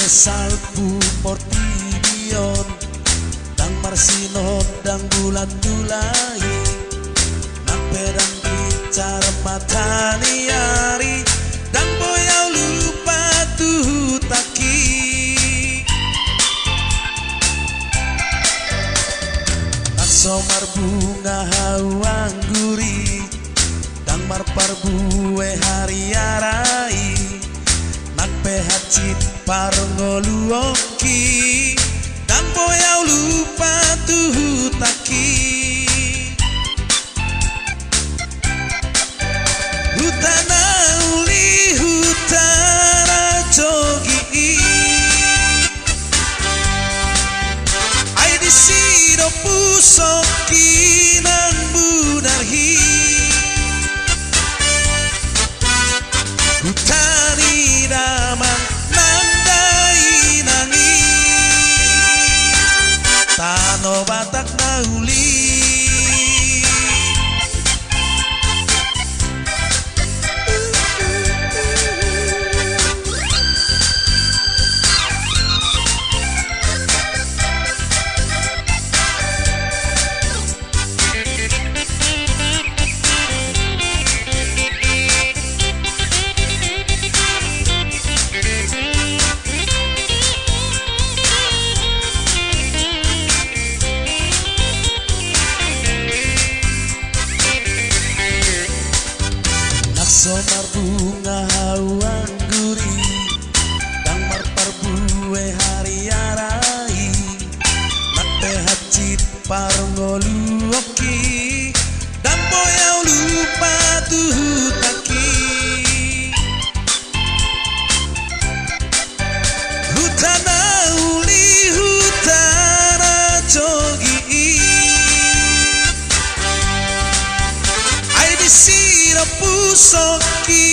salpu portidion dang marsinon dang bulan dulai nak pedang bicara matani ari dan boyau lupa tuh taki nak somar bunga hawang guri dang marpar buwe hari arai nak pehacit parngoluoki dan boyau lupa tuh taki hutana uli hutara jogi ai di sido pusoki nang bunarhi hutani damang Tano Batak Nauli somar bunga hawang guri dang marpar buwe hari arai nak pehacit parngoluoki dan boyau lupa tuh taki hutana uli hutana jogi ai di sira pusoki